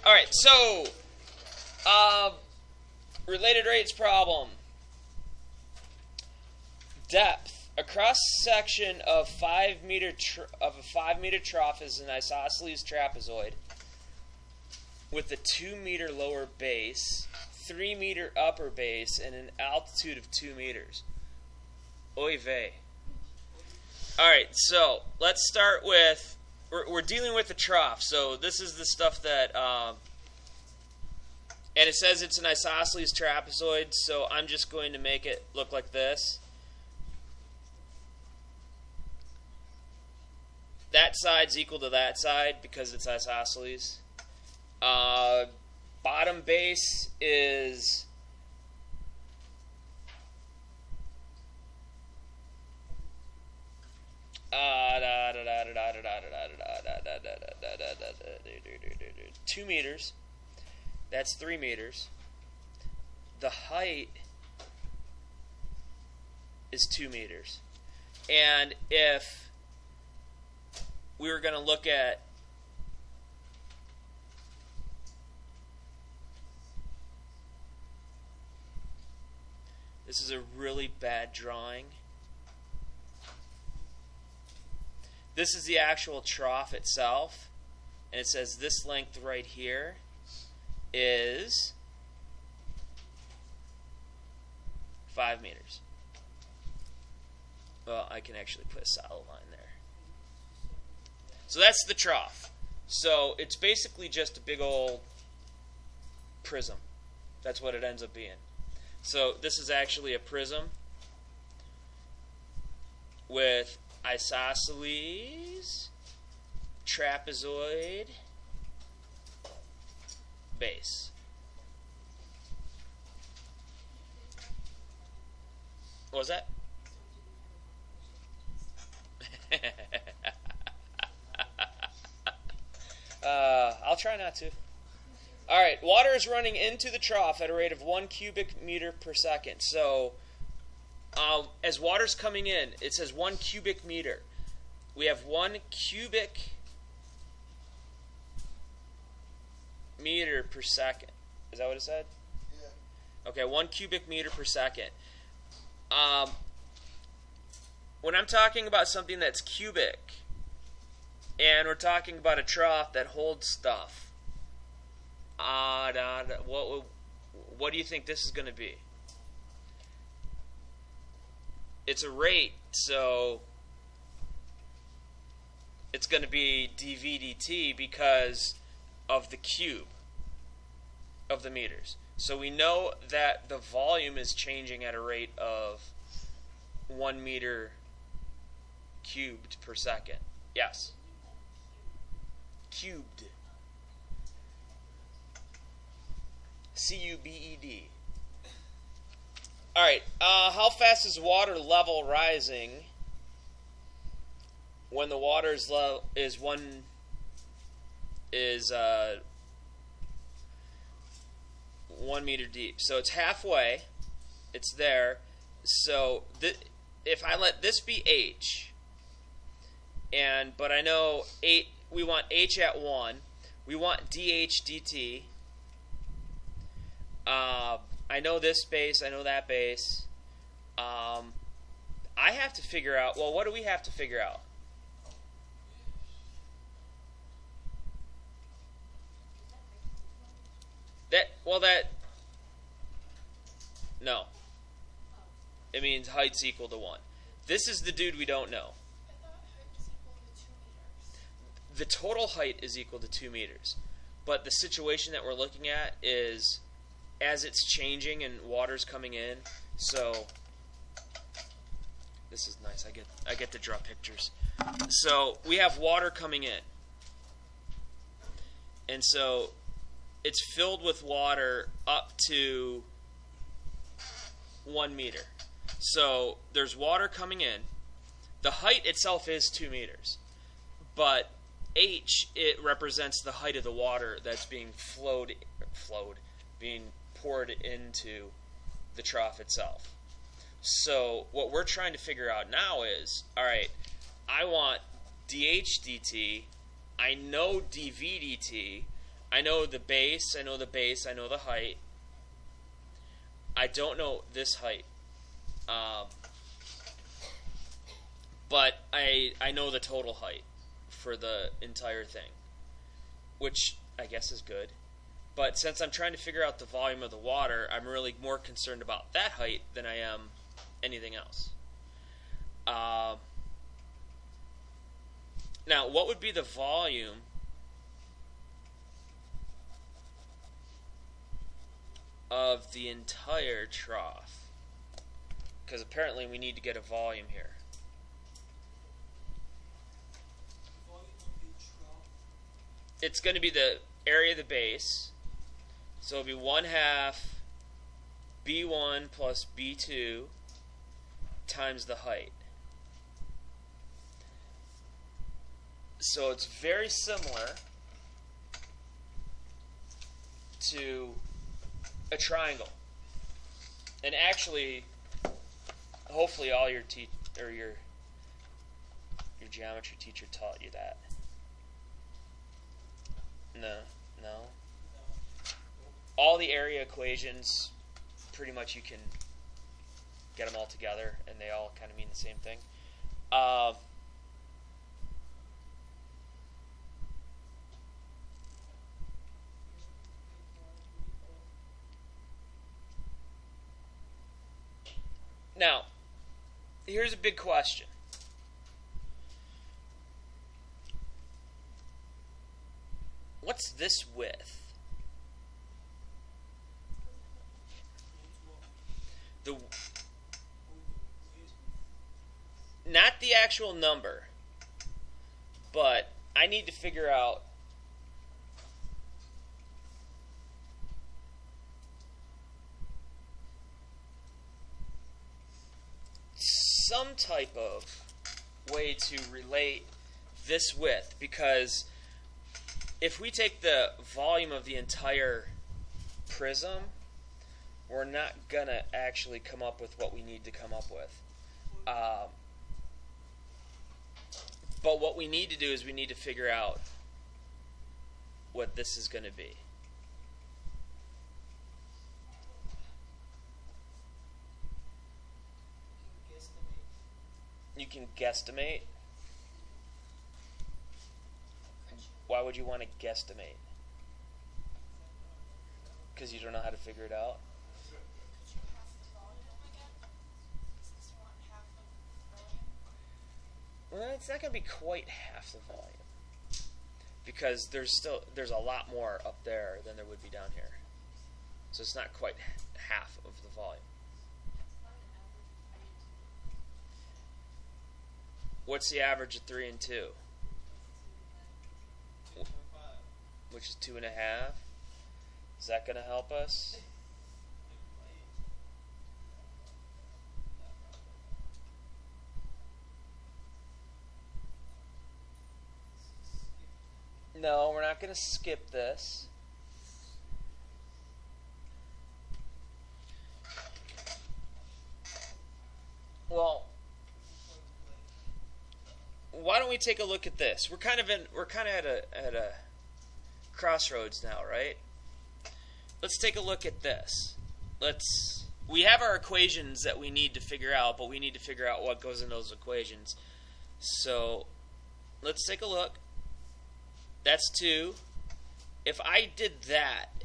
All right, so related rates problem. Depth. A cross section of 5 meter of a 5 meter trough is an isosceles trapezoid with a 2 meter lower base, 3 meter upper base, and an altitude of 2 meters. Oy vey. All right, so let's start with we're dealing with the trough. So this is the stuff that and it says it's an isosceles trapezoid. So I'm just going to make it look like this. That side's equal to that side because it's isosceles. Bottom base is two meters. That's 3 meters. The height is 2 meters. And if we were going to look at this is a really bad drawing. This is the actual trough itself, and it says this length right here is 5 meters. Well, I can actually put a solid line there. So that's the trough. So it's basically just a big old prism. That's what it ends up being. So this is actually a prism with isosceles trapezoid base. What was that? I'll try not to. All right, water is running into the trough at a rate of 1 cubic meter per second. So as water's coming in, it says 1 cubic meter. We have 1 cubic meter per second. Is that what it said? Yeah. Okay, 1 cubic meter per second. When I'm talking about something that's cubic, and we're talking about a trough that holds stuff, what do you think this is going to be? It's a rate, so it's going to be dV dt because of the cube of the meters. So we know that the volume is changing at a rate of 1 meter cubed per second. Yes. Cubed. C-U-B-E-D. All right. How fast is water level rising when the water is 1 meter deep? So it's halfway. It's there. So if I let this be h, but I know we want h at 1. We want dh dt. I know this base. I know that base. I have to figure out. Well, what do we have to figure out? No. It means height's equal to 1. This is the dude we don't know. The total height is equal to 2 meters. But the situation that we're looking at is as it's changing and water's coming in. So this is nice. I get to draw pictures. So we have water coming in. And so it's filled with water up to 1 meter. So there's water coming in. The height itself is 2 meters. But h, it represents the height of the water that's being being poured into the trough itself. So what we're trying to figure out now is, all right, I want dH dt. I know dV dt. I know the base, I know the base, I know the height. I don't know this height. But I know the total height for the entire thing, which I guess is good. But since I'm trying to figure out the volume of the water, I'm really more concerned about that height than I am anything else. Now, what would be the volume of the entire trough? Because apparently we need to get a volume here. It's going to be the area of the base. So it'll be 1/2 B1 plus B2 times the height. So it's very similar to a triangle. And actually, hopefully all your your geometry teacher taught you that. No. All the area equations, pretty much you can get them all together, and they all kind of mean the same thing. Now, here's a big question. What's this width? Not the actual number, but I need to figure out some type of way to relate this width, because if we take the volume of the entire prism, we're not going to actually come up with what we need to come up with. But what we need to do is we need to figure out what this is going to be. You can guesstimate. Why would you want to guesstimate? Because you don't know how to figure it out? Well, it's not going to be quite half the volume, because there's a lot more up there than there would be down here. So it's not quite half of the volume. What's the average of 3 and 2? Which is 2.5. Is that going to help us? No, we're not going to skip this. Well, why don't we take a look at this? We're kind of at a crossroads now, right? Let's take a look at this. We have our equations that we need to figure out, but we need to figure out what goes in those equations. So let's take a look. That's 2. If I did that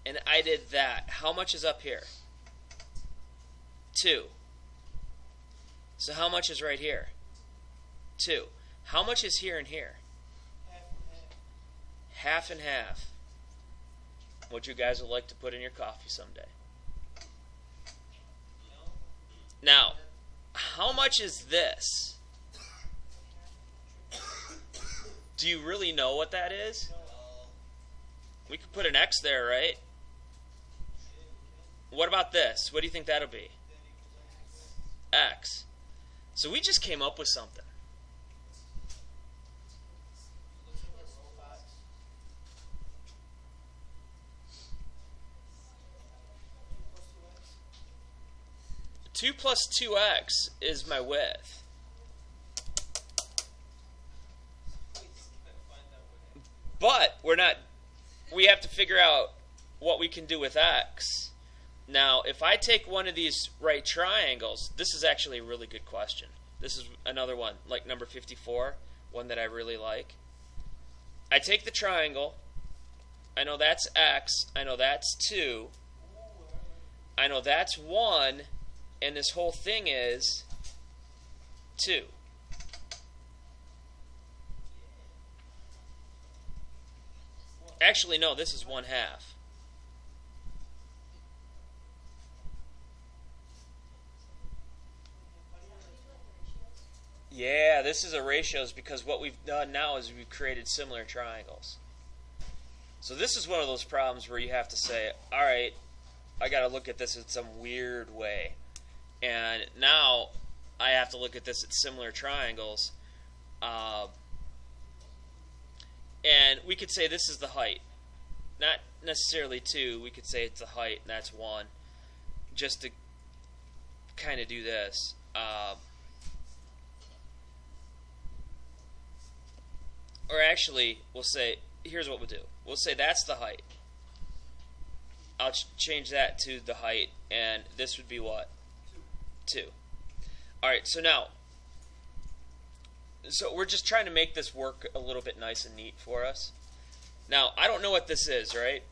and I did that, how much is up here? 2. So how much is right here? 2. How much is here and here? Half and half. What you guys would like to put in your coffee someday. Now, how much is this? Do you really know what that is? We could put an X there, right? What about this? What do you think that'll be? X. So we just came up with something. Two plus 2x is my width. But we're not to figure out what we can do with x. Now, if I take one of these right triangles, this is actually a really good question. This is another one, like number 54, one that I really like. I take the triangle. I know that's x. I know that's 2. I know that's 1. And this whole thing is 2. Actually, no, this is 1/2. Yeah, this is a ratios because what we've done now is we've created similar triangles. So this is one of those problems where you have to say, all right, I got to look at this in some weird way. And now I have to look at this at similar triangles. And we could say this is the height. Not necessarily 2. We could say it's the height, and that's 1. Just to kind of do this. Or actually, we'll say, here's what we'll do. We'll say that's the height. I'll change that to the height, and this would be what? 2. Alright, so now, so we're just trying to make this work a little bit nice and neat for us. Now, I don't know what this is, right?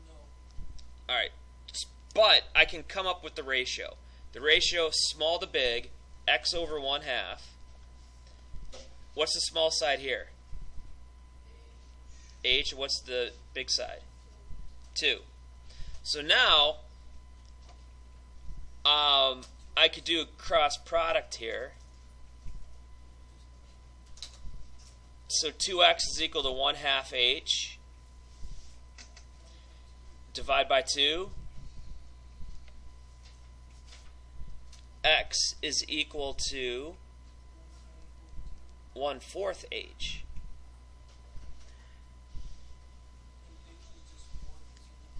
No. Alright, but I can come up with the ratio. The ratio, small to big, x over 1/2. What's the small side here? H. What's the big side? 2. So now, I could do a cross product here. So 2x is equal to 1/2 h. Divide by 2. X is equal to 1/4 h.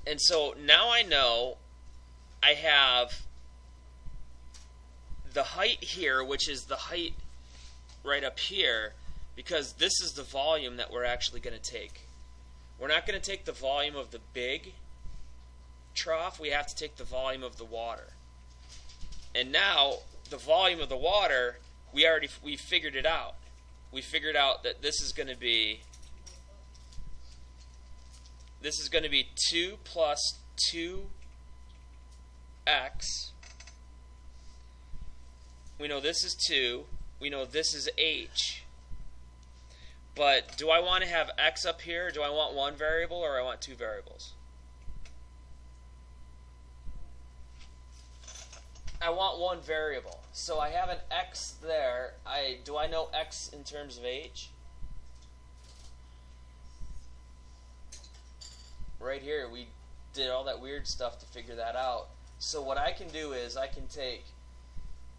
And so now I know I have the height here, which is the height right up here, because this is the volume that we're actually going to take. We're not going to take the volume of the big trough. We have to take the volume of the water. And now the volume of the water, we figured it out. We figured out that this is going to be 2 plus 2x. We know this is 2. We know this is h. But do I want to have x up here? Do I want one variable or I want two variables? I want one variable. So I have an x there. Do I know x in terms of h? Right here, we did all that weird stuff to figure that out. So what I can do is I can take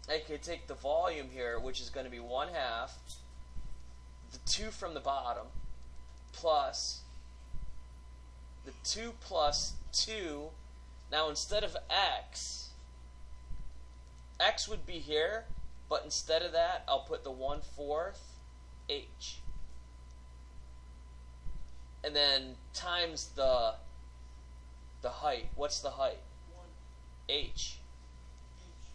the volume here, which is going to be 1/2, the 2 from the bottom, plus the 2 plus 2. Now instead of x would be here, but instead of that, I'll put the 1/4 h. And then times the height. What's the height? 1. H.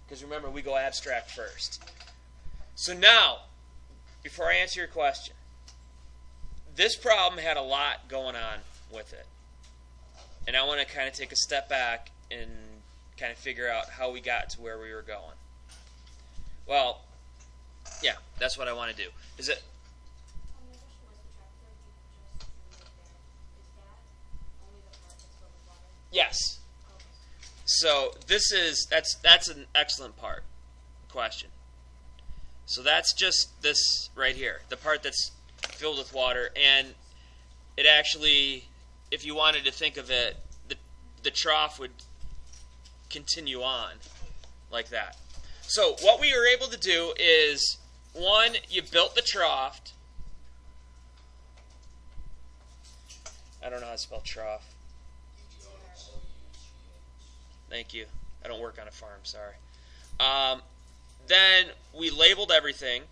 Because remember, we go abstract first. So now, before I answer your question, this problem had a lot going on with it. And I want to kind of take a step back and kind of figure out how we got to where we were going. Well, yeah, that's what I want to do. Is it? Yes. So that's an excellent question. So that's just this right here, the part that's filled with water, and it actually, if you wanted to think of it, the trough would continue on like that. So what we were able to do is, one, you built the trough. I don't know how to spell trough. Thank you. I don't work on a farm, sorry. Then we labeled everything.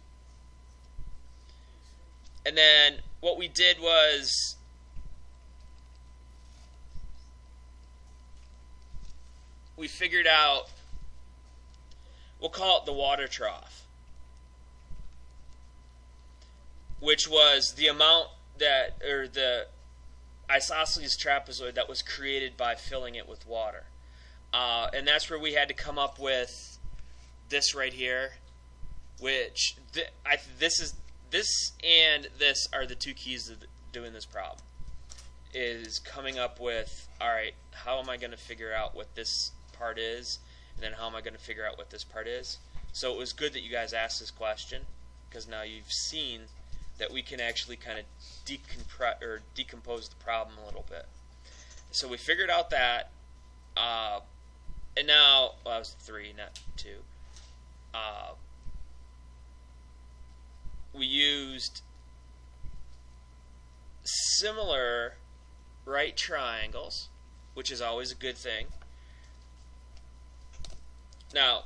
And then what we did was we figured out, we'll call it the water trough, which was the amount that, or the isosceles trapezoid that was created by filling it with water. And that's where we had to come up with this right here, which this and this are the two keys to doing this problem. Is coming up with, all right, how am I going to figure out what this part is, and then how am I going to figure out what this part is? So it was good that you guys asked this question, because now you've seen that we can actually kind of decompose the problem a little bit. So we figured out that, and now, well, that was 3, not 2. We used similar right triangles, which is always a good thing. Now,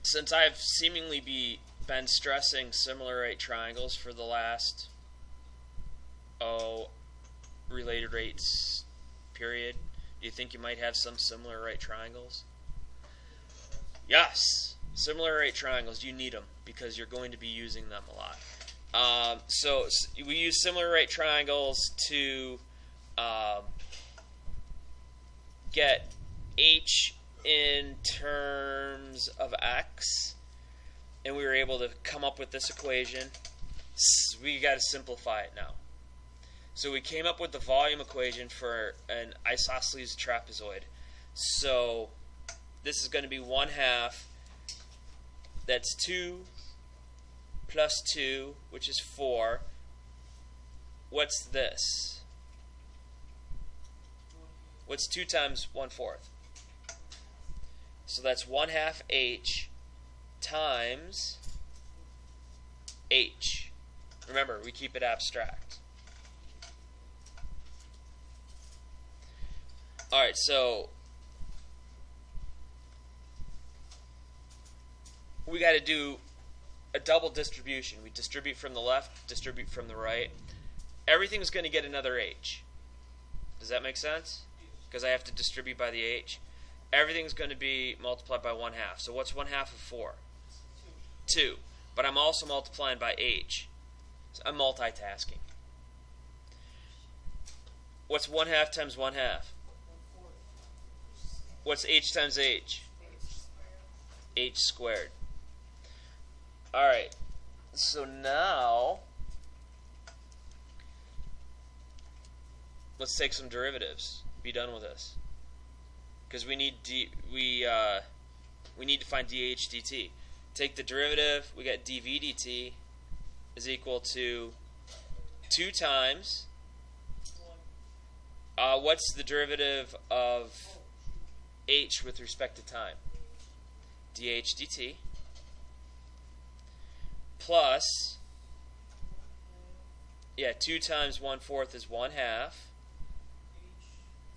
since I've seemingly been stressing similar right triangles for the last, related rates period, do you think you might have some similar right triangles? Yes, similar right triangles. You need them because you're going to be using them a lot. So we use similar right triangles to get h in terms of x, and we were able to come up with this equation. We got to simplify it now. So we came up with the volume equation for an isosceles trapezoid. So this is going to be 1/2. That's 2 plus 2, which is 4. What's this? What's 2 times 1/4? So that's 1/2 h times h. Remember, we keep it abstract. Alright, so we got to do a double distribution. We distribute from the left, distribute from the right. Everything's going to get another h. Does that make sense? Because I have to distribute by the h. Everything's going to be multiplied by 1/2. So what's 1/2 of 4? 2. But I'm also multiplying by h. So I'm multitasking. What's 1/2 times 1/2? What's h times h? H squared. Alright, so now let's take some derivatives. Be done with this. Because we need to find dh dt. Take the derivative, we got dv dt is equal to 2 times, what's the derivative of h with respect to time? dh dt plus, 2 times 1/4 is 1/2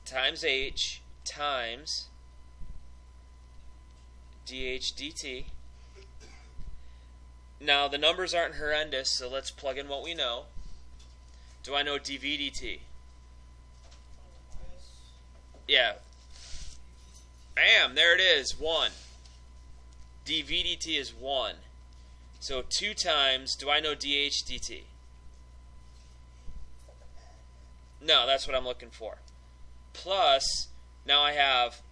times h times dh dt. Now the numbers aren't horrendous, so let's plug in what we know. Do I know dv dt? Yeah. Bam, there it is, 1. dv dt is 1. So 2 times, do I know dh dt? No, that's what I'm looking for. Plus, now I have,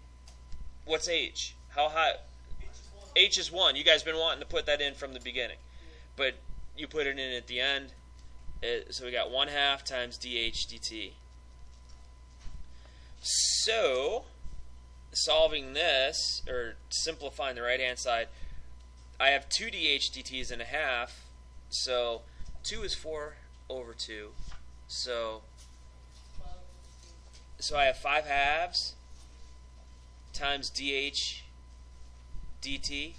what's h? How high? H is 1. You guys been wanting to put that in from the beginning. But you put it in at the end. So we got 1/2 times dh dt. So, solving this, or simplifying the right-hand side, I have 2 dh dt's and 1/2. So, 2 is 4/2. So I have 5/2 times dh dt.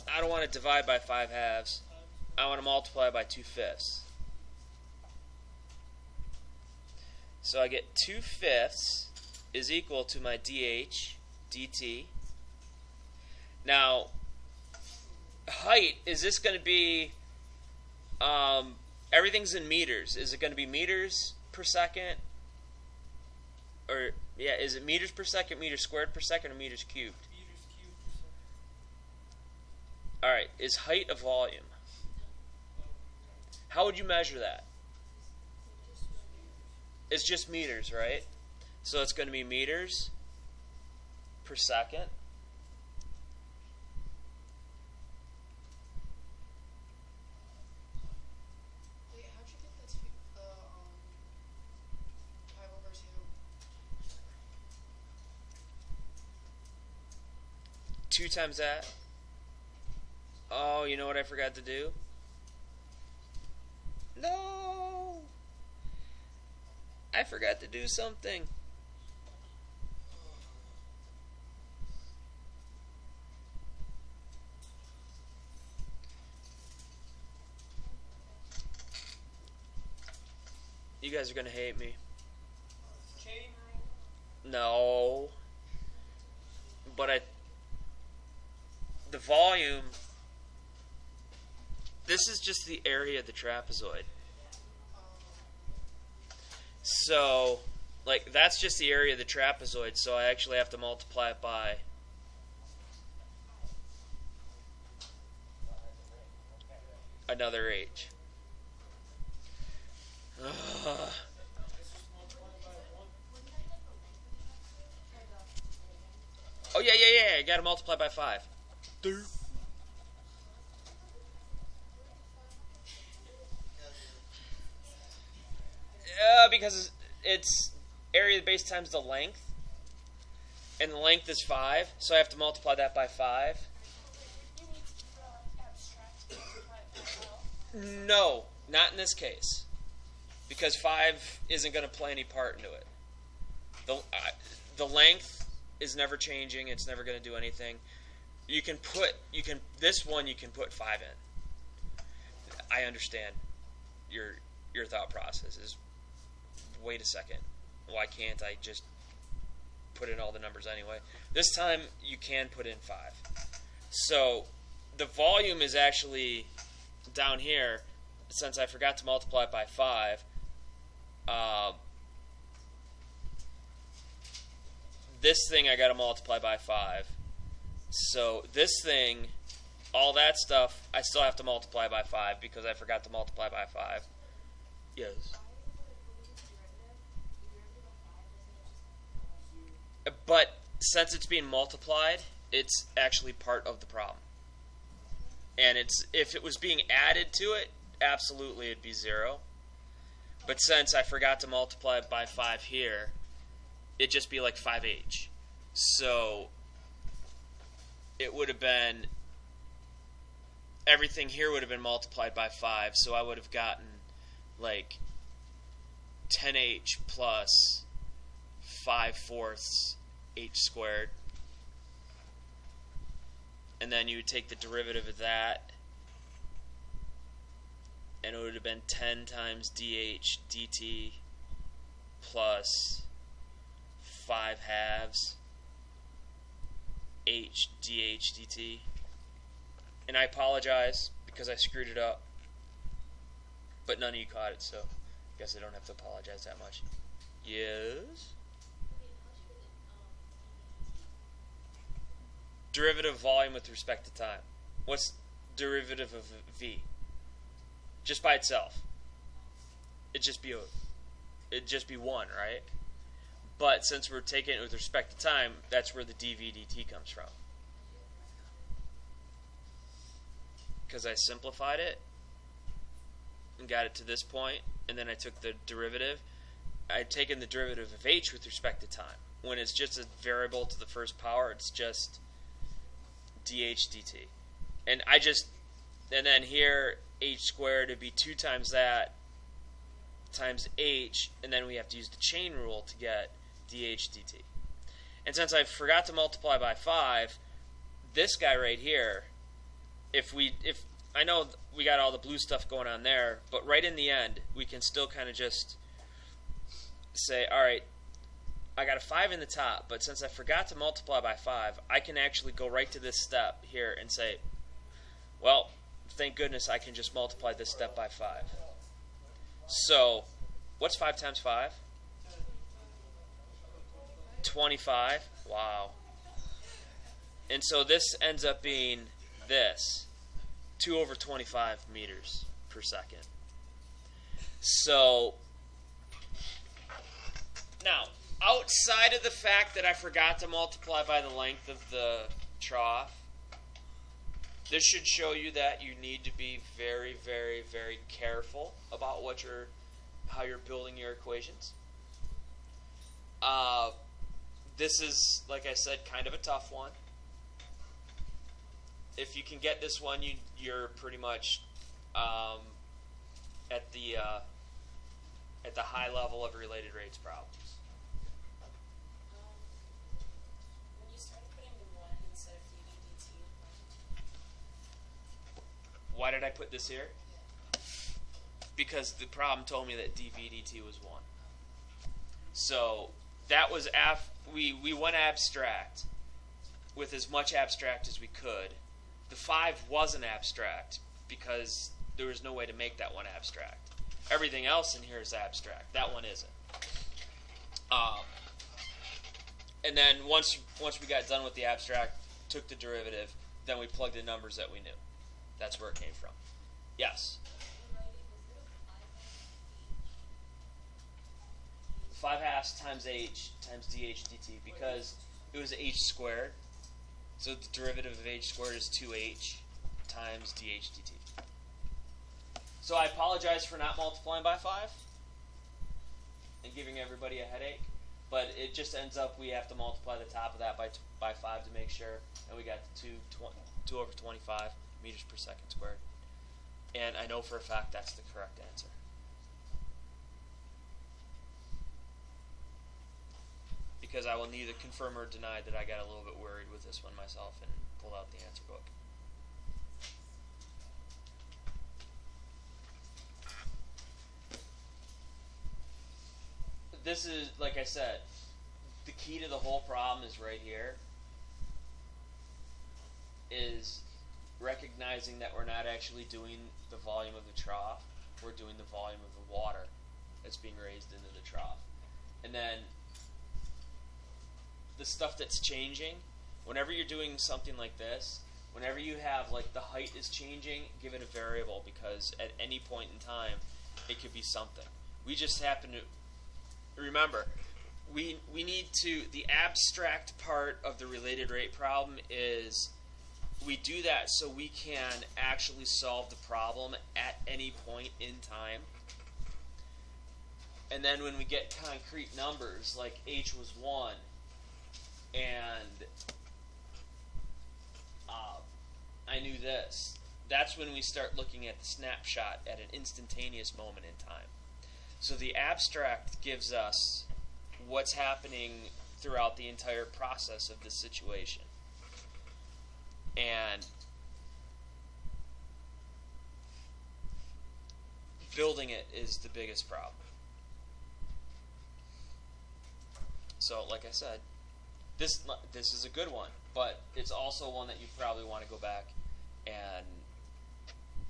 I don't want to divide by 5/2. I want to multiply by 2/5. So I get 2/5 is equal to my dh dt. Now, height, is this going to be, everything's in meters. Is it going to be meters per second? Or, yeah, is it meters per second, meters squared per second, or meters cubed? Meters cubed per second. Alright, is height a volume? How would you measure that? It's just meters, right? So it's going to be meters per second. Wait, how'd you get the 5/2? 2 times that. Oh, you know what I forgot to do? No! I forgot to do something. You guys are gonna hate me. Chain rule. No. But the volume, this is just the area of the trapezoid. So, like, that's just the area of the trapezoid, so I actually have to multiply it by another h. Oh, yeah, I gotta multiply by 5. Because it's area of the base times the length, and the length is 5, so I have to multiply that by 5. No, not in this case, because 5 isn't going to play any part into it. The length is never changing; it's never going to do anything. This one you can put 5 in. I understand your thought process is, wait a second, why can't I just put in all the numbers anyway? This time you can put in 5. So the volume is actually down here, since I forgot to multiply it by 5. This thing I got to multiply by 5. So this thing, all that stuff, I still have to multiply by 5 because I forgot to multiply by 5. Yes. But since it's being multiplied, it's actually part of the problem. And if it was being added to it, absolutely it'd be 0. But since I forgot to multiply it by 5 here, it'd just be like 5h. So it would have been, everything here would have been multiplied by 5, so I would have gotten like 10h plus 5/4 h squared. And then you would take the derivative of that, and it would have been 10 times dh dt plus 5/2 h dh dt. And I apologize because I screwed it up, but none of you caught it, so I guess I don't have to apologize that much. Yes? Derivative of volume with respect to time. What's derivative of v? Just by itself. It'd just be 1, right? But since we're taking it with respect to time, that's where the dv dt comes from. Because I simplified it and got it to this point, and then I took the derivative. I'd taken the derivative of h with respect to time. When it's just a variable to the first power, it's just dh dt. And then here, h squared would be 2 times that times h, and then we have to use the chain rule to get dh dt. And since I forgot to multiply by 5, this guy right here, if I know we got all the blue stuff going on there, but right in the end, we can still kind of just say, all right, I got a 5 in the top, but since I forgot to multiply by 5, I can actually go right to this step here and say, well, thank goodness I can just multiply this step by 5. So, what's 5 times 5? 25. Wow. And so this ends up being this. 2 over 25 meters per second. So, now, outside of the fact that I forgot to multiply by the length of the trough, this should show you that you need to be very, very, very careful about how you're building your equations. This is, like I said, kind of a tough one. If you can get this one, you're pretty much at the high level of related rates problems. When you started putting the 1 instead of dv dt, Why did I put this here? yeah. Because the problem told me that dv dt was 1. So that was we went abstract with as much abstract as we could. The 5 wasn't abstract because there was no way to make that one abstract. Everything else in here is abstract. That one isn't. And then once we got done with the abstract, took the derivative, then we plugged in numbers that we knew. That's where it came from. Yes? 5/2 times h times dh dt, because it was h squared. So the derivative of h squared is 2h times dh dt. So I apologize for not multiplying by 5 and giving everybody a headache, but it just ends up we have to multiply the top of that by 5 to make sure, and we got 2 over 25 meters per second squared. And I know for a fact that's the correct answer. Because I will neither confirm or deny that I got a little bit worried with this one myself and pulled out the answer book. This is, like I said, the key to the whole problem is right here, is recognizing that we're not actually doing the volume of the trough, we're doing the volume of the water that's being raised into the trough. And then the stuff that's changing, whenever you're doing something like this, whenever you have like the height is changing, give it a variable, because at any point in time it could be something. We just happen to remember we need to, the abstract part of the related rate problem is we do that so we can actually solve the problem at any point in time. And then when we get concrete numbers like h was 1 and I knew this, that's when we start looking at the snapshot at an instantaneous moment in time. So the abstract gives us what's happening throughout the entire process of the situation. And building it is the biggest problem. So, like I said, this is a good one, but it's also one that you probably want to go back and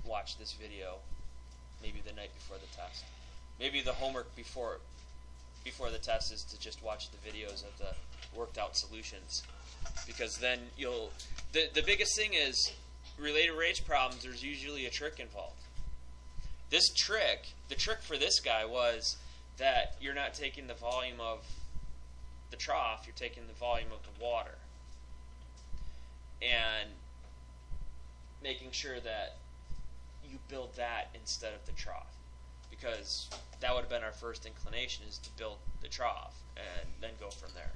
watch this video maybe the night before the test. Maybe the homework before the test is to just watch the videos of the worked out solutions, because then you'll the biggest thing is related rates problems, there's usually a trick involved. The trick for this guy was that you're not taking the volume of the trough, you're taking the volume of the water and making sure that you build that instead of the trough, because that would have been our first inclination, is to build the trough and then go from there.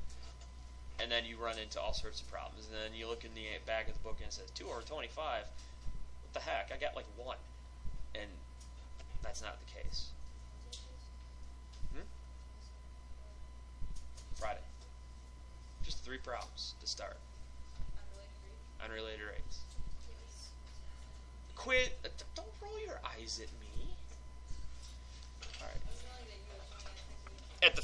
And then you run into all sorts of problems, and then you look in the back of the book and it says 2 over 25. What the heck? I got like 1, and that's not the case. Friday. Just 3 problems to start. Unrelated rates. Quit. Don't roll your eyes at me. All right. At the